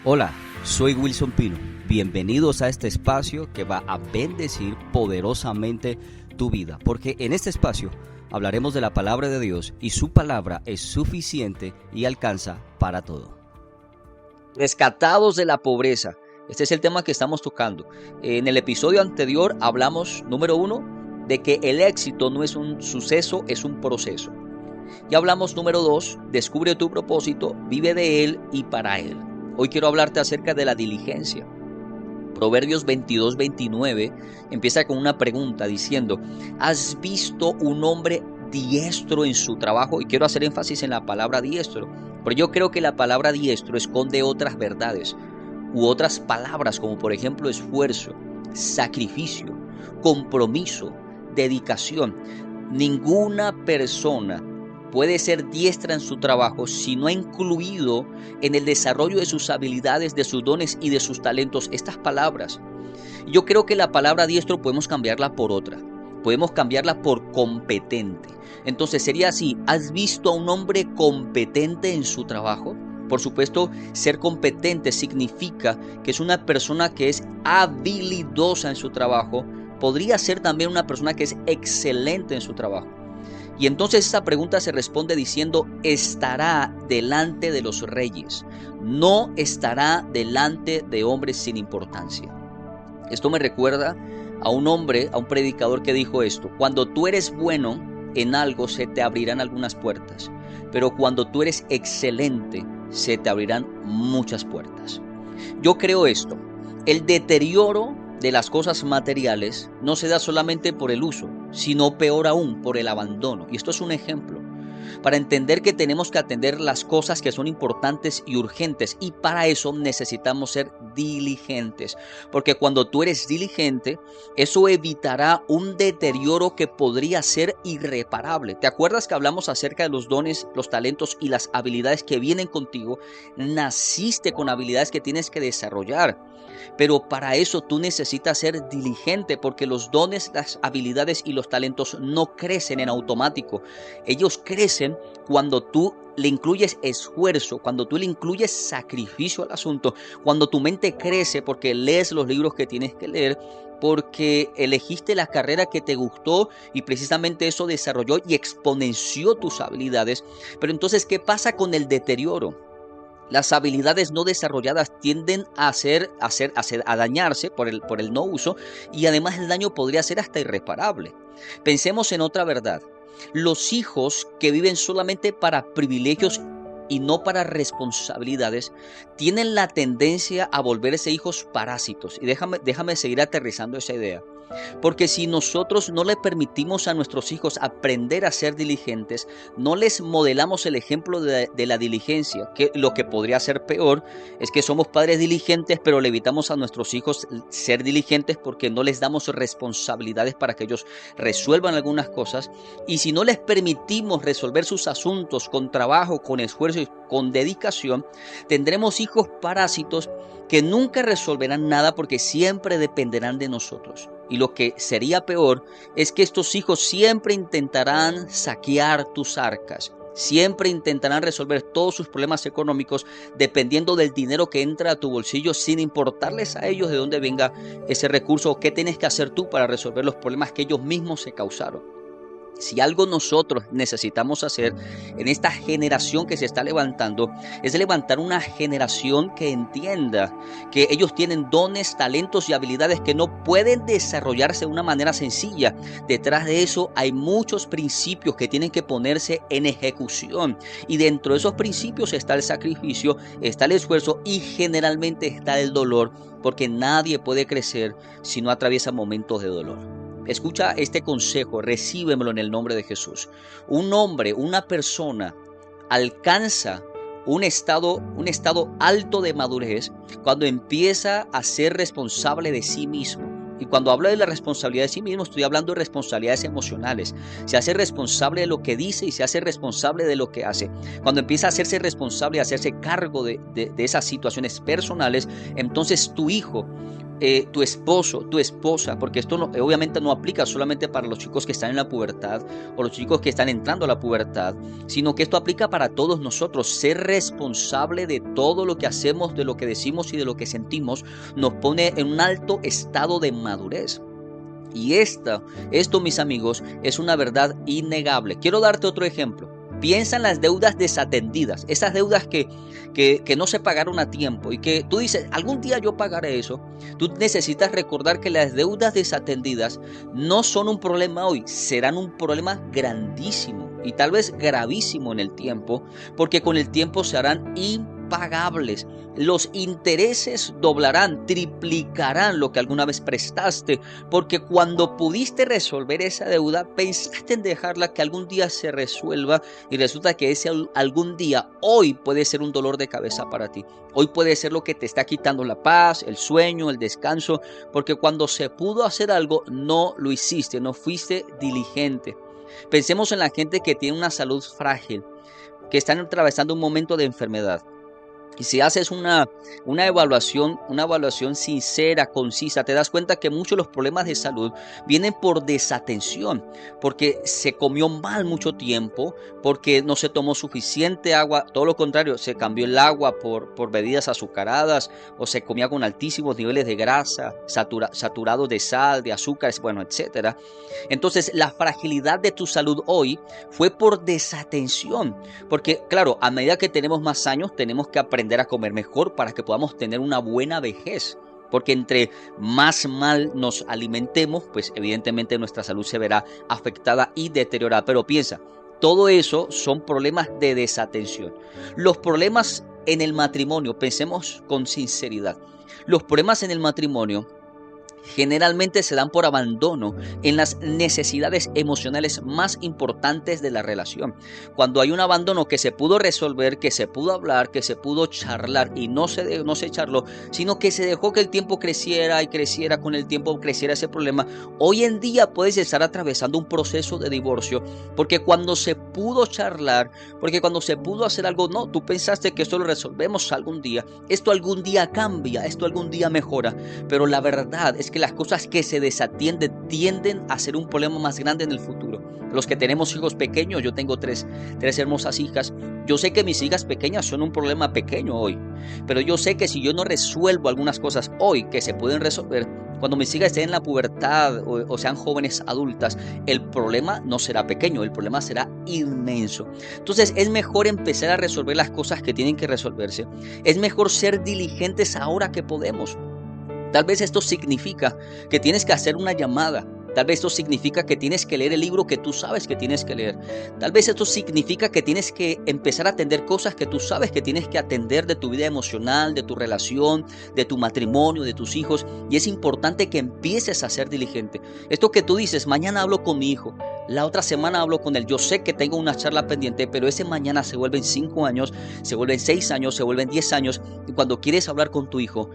Hola, soy Wilson Pino. Bienvenidos a este espacio que va a bendecir poderosamente tu vida, porque en este espacio hablaremos de la palabra de Dios y su palabra es suficiente y alcanza para todo. Rescatados de la pobreza. Este es el tema que estamos tocando. En el episodio anterior hablamos, número 1, de que el éxito no es un suceso, es un proceso. Ya hablamos, número 2, descubre tu propósito, vive de él y para él. Hoy quiero hablarte acerca de la diligencia. Proverbios 22-29 empieza con una pregunta diciendo: ¿has visto un hombre diestro en su trabajo? Y quiero hacer énfasis en la palabra diestro, pero yo creo que la palabra diestro esconde otras verdades u otras palabras, como por ejemplo esfuerzo, sacrificio, compromiso, dedicación. Ninguna persona puede ser diestra en su trabajo si no ha incluido en el desarrollo de sus habilidades, de sus dones y de sus talentos estas palabras. Yo creo que la palabra diestro podemos cambiarla por otra. Podemos cambiarla por competente. Entonces sería así: ¿has visto a un hombre competente en su trabajo? Por supuesto, ser competente significa que es una persona que es habilidosa en su trabajo. Podría ser también una persona que es excelente en su trabajo. Y entonces esta pregunta se responde diciendo: estará delante de los reyes, no estará delante de hombres sin importancia. Esto me recuerda a un hombre, a un predicador que dijo esto: cuando tú eres bueno en algo se te abrirán algunas puertas, pero cuando tú eres excelente se te abrirán muchas puertas. Yo creo esto: el deterioro de las cosas materiales no se da solamente por el uso, sino peor aún por el abandono. Y esto es un ejemplo para entender que tenemos que atender las cosas que son importantes y urgentes, y para eso necesitamos ser diligentes, porque cuando tú eres diligente, eso evitará un deterioro que podría ser irreparable. ¿Te acuerdas que hablamos acerca de los dones, los talentos y las habilidades que vienen contigo? Naciste con habilidades que tienes que desarrollar, pero para eso tú necesitas ser diligente, porque los dones, las habilidades y los talentos no crecen en automático. Ellos crecen cuando tú le incluyes esfuerzo, cuando tú le incluyes sacrificio al asunto, cuando tu mente crece porque lees los libros que tienes que leer, porque elegiste la carrera que te gustó y precisamente eso desarrolló y exponenció tus habilidades. Pero entonces, ¿qué pasa con el deterioro? Las habilidades no desarrolladas tienden a dañarse por el no uso, y además el daño podría ser hasta irreparable. Pensemos en otra verdad: los hijos que viven solamente para privilegios y no para responsabilidades tienen la tendencia a volverse hijos parásitos. Y déjame seguir aterrizando esa idea. Porque si nosotros no le permitimos a nuestros hijos aprender a ser diligentes, no les modelamos el ejemplo de la diligencia, que lo que podría ser peor es que somos padres diligentes, pero le evitamos a nuestros hijos ser diligentes porque no les damos responsabilidades para que ellos resuelvan algunas cosas. Y si no les permitimos resolver sus asuntos con trabajo, con esfuerzo y con dedicación, tendremos hijos parásitos que nunca resolverán nada porque siempre dependerán de nosotros. Y lo que sería peor es que estos hijos siempre intentarán saquear tus arcas, siempre intentarán resolver todos sus problemas económicos dependiendo del dinero que entra a tu bolsillo, sin importarles a ellos de dónde venga ese recurso o qué tienes que hacer tú para resolver los problemas que ellos mismos se causaron. Si algo nosotros necesitamos hacer en esta generación que se está levantando, es levantar una generación que entienda que ellos tienen dones, talentos y habilidades que no pueden desarrollarse de una manera sencilla. Detrás de eso hay muchos principios que tienen que ponerse en ejecución, y dentro de esos principios está el sacrificio, está el esfuerzo y generalmente está el dolor, porque nadie puede crecer si no atraviesa momentos de dolor. Escucha este consejo, recíbemelo en el nombre de Jesús. Un hombre, una persona alcanza un estado alto de madurez cuando empieza a ser responsable de sí mismo. Y cuando hablo de la responsabilidad de sí mismo, estoy hablando de responsabilidades emocionales. Se hace responsable de lo que dice y se hace responsable de lo que hace. Cuando empieza a hacerse responsable, a hacerse cargo de esas situaciones personales, entonces tu hijo tu esposo, tu esposa, porque esto obviamente no aplica solamente para los chicos que están en la pubertad o los chicos que están entrando a la pubertad, sino que esto aplica para todos nosotros. Ser responsable de todo lo que hacemos, de lo que decimos y de lo que sentimos, nos pone en un alto estado de madurez. Y esto, mis amigos, es una verdad innegable. Quiero darte otro ejemplo. Piensa en las deudas desatendidas, esas deudas que no se pagaron a tiempo y que tú dices, algún día yo pagaré eso. Tú necesitas recordar que las deudas desatendidas no son un problema hoy, serán un problema grandísimo y tal vez gravísimo en el tiempo, porque con el tiempo se harán impagables. Los intereses doblarán, triplicarán lo que alguna vez prestaste, porque cuando pudiste resolver esa deuda, pensaste en dejarla que algún día se resuelva y resulta que ese algún día hoy puede ser un dolor de cabeza para ti. Hoy puede ser lo que te está quitando la paz, el sueño, el descanso, porque cuando se pudo hacer algo, no lo hiciste, no fuiste diligente. Pensemos en la gente que tiene una salud frágil, que están atravesando un momento de enfermedad. Y si haces una evaluación sincera, concisa, te das cuenta que muchos de los problemas de salud vienen por desatención, porque se comió mal mucho tiempo, porque no se tomó suficiente agua, todo lo contrario, se cambió el agua por bebidas azucaradas, o se comía con altísimos niveles de grasa, saturados de sal, de azúcares, bueno, etcétera. Entonces, la fragilidad de tu salud hoy fue por desatención, porque claro, a medida que tenemos más años, tenemos que aprender a comer mejor para que podamos tener una buena vejez, porque entre más mal nos alimentemos, pues evidentemente nuestra salud se verá afectada y deteriorada. Pero piensa, todo eso son problemas de desatención. Los problemas en el matrimonio, pensemos con sinceridad, los problemas en el matrimonio generalmente se dan por abandono en las necesidades emocionales más importantes de la relación. Cuando hay un abandono que se pudo resolver, que se pudo hablar, que se pudo charlar y no se charló, sino que se dejó que el tiempo creciera y creciera, con el tiempo creciera ese problema. Hoy en día puedes estar atravesando un proceso de divorcio porque cuando se pudo charlar, porque cuando se pudo hacer algo, no, tú pensaste que esto lo resolvemos algún día, esto algún día cambia, esto algún día mejora, pero la verdad es que las cosas que se desatienden tienden a ser un problema más grande en el futuro. Los que tenemos hijos pequeños, yo tengo tres hermosas hijas, yo sé que mis hijas pequeñas son un problema pequeño hoy, pero yo sé que si yo no resuelvo algunas cosas hoy que se pueden resolver, cuando mis hijas estén en la pubertad o sean jóvenes adultas, el problema no será pequeño, el problema será inmenso. Entonces es mejor empezar a resolver las cosas que tienen que resolverse. Es mejor ser diligentes ahora que podemos. Tal vez esto significa que tienes que hacer una llamada. Tal vez esto significa que tienes que leer el libro que tú sabes que tienes que leer. Tal vez esto significa que tienes que empezar a atender cosas que tú sabes que tienes que atender de tu vida emocional, de tu relación, de tu matrimonio, de tus hijos. Y es importante que empieces a ser diligente. Esto que tú dices, mañana hablo con mi hijo, la otra semana hablo con él. Yo sé que tengo una charla pendiente, pero ese mañana se vuelven 5 años, se vuelven 6 años, se vuelven 10 años. Y cuando quieres hablar con tu hijo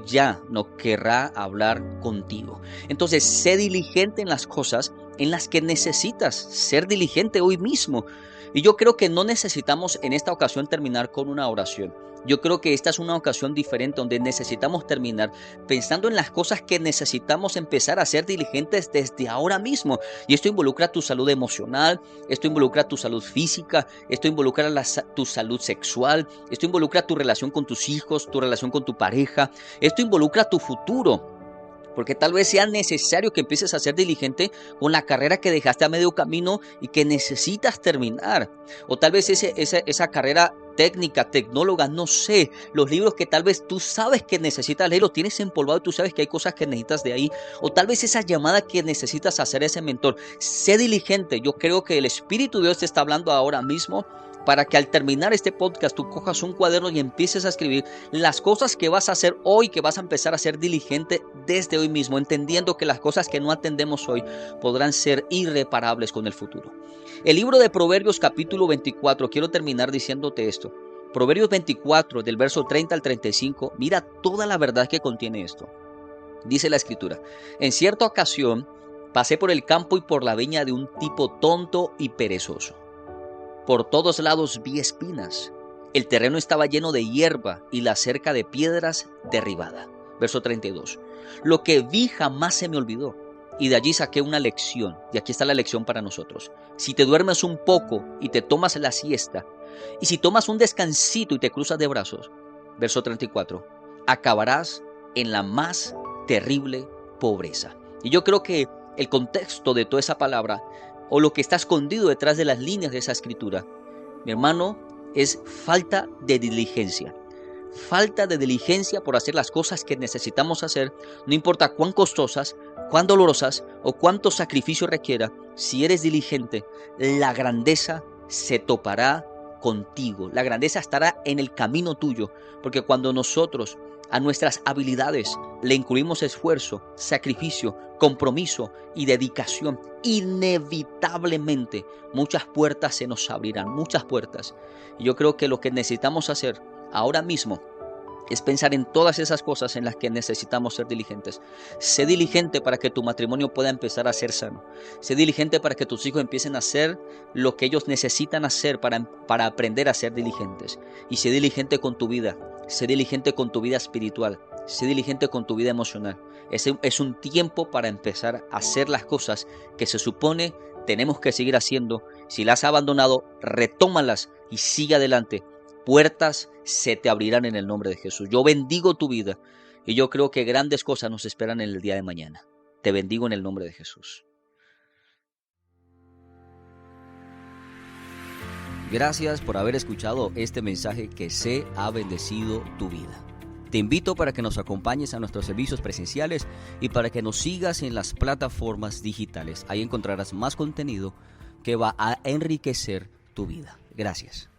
ya no querrá hablar contigo. Entonces, sé diligente en las cosas en las que necesitas ser diligente hoy mismo. Y yo creo que no necesitamos en esta ocasión terminar con una oración. Yo creo que esta es una ocasión diferente donde necesitamos terminar pensando en las cosas que necesitamos empezar a ser diligentes desde ahora mismo. Y esto involucra tu salud emocional, esto involucra tu salud física, esto involucra tu salud sexual, esto involucra tu relación con tus hijos, tu relación con tu pareja, esto involucra tu futuro. Porque tal vez sea necesario que empieces a ser diligente con la carrera que dejaste a medio camino y que necesitas terminar. O tal vez esa carrera técnica, tecnóloga, no sé, los libros que tal vez tú sabes que necesitas leer, los tienes empolvado y tú sabes que hay cosas que necesitas de ahí. O tal vez esa llamada que necesitas hacer a ese mentor. Sé diligente. Yo creo que el Espíritu de Dios te está hablando ahora mismo, para que al terminar este podcast tú cojas un cuaderno y empieces a escribir las cosas que vas a hacer hoy, que vas a empezar a ser diligente desde hoy mismo, entendiendo que las cosas que no atendemos hoy podrán ser irreparables con el futuro. El libro de Proverbios capítulo 24, quiero terminar diciéndote esto. Proverbios 24 del verso 30 al 35, mira toda la verdad que contiene esto. Dice la escritura: en cierta ocasión pasé por el campo y por la viña de un tipo tonto y perezoso. Por todos lados vi espinas. El terreno estaba lleno de hierba y la cerca de piedras derribada. Verso 32. Lo que vi jamás se me olvidó. Y de allí saqué una lección. Y aquí está la lección para nosotros. Si te duermes un poco y te tomas la siesta, y si tomas un descansito y te cruzas de brazos, verso 34, acabarás en la más terrible pobreza. Y yo creo que el contexto de toda esa palabra, o lo que está escondido detrás de las líneas de esa escritura, mi hermano, es falta de diligencia. Falta de diligencia por hacer las cosas que necesitamos hacer, no importa cuán costosas, cuán dolorosas o cuánto sacrificio requiera. Si eres diligente, la grandeza se topará contigo. La grandeza estará en el camino tuyo, porque cuando nosotros a nuestras habilidades le incluimos esfuerzo, sacrificio, compromiso y dedicación, inevitablemente muchas puertas se nos abrirán, muchas puertas. Y yo creo que lo que necesitamos hacer ahora mismo es pensar en todas esas cosas en las que necesitamos ser diligentes. Sé diligente para que tu matrimonio pueda empezar a ser sano. Sé diligente para que tus hijos empiecen a hacer lo que ellos necesitan hacer para aprender a ser diligentes. Y sé diligente con tu vida. Sé diligente con tu vida espiritual. Sé diligente con tu vida emocional. Es un tiempo para empezar a hacer las cosas que se supone tenemos que seguir haciendo. Si las has abandonado, retómalas y sigue adelante. Puertas se te abrirán en el nombre de Jesús. Yo bendigo tu vida y yo creo que grandes cosas nos esperan en el día de mañana. Te bendigo en el nombre de Jesús. Gracias por haber escuchado este mensaje que se ha bendecido tu vida. Te invito para que nos acompañes a nuestros servicios presenciales y para que nos sigas en las plataformas digitales. Ahí encontrarás más contenido que va a enriquecer tu vida. Gracias.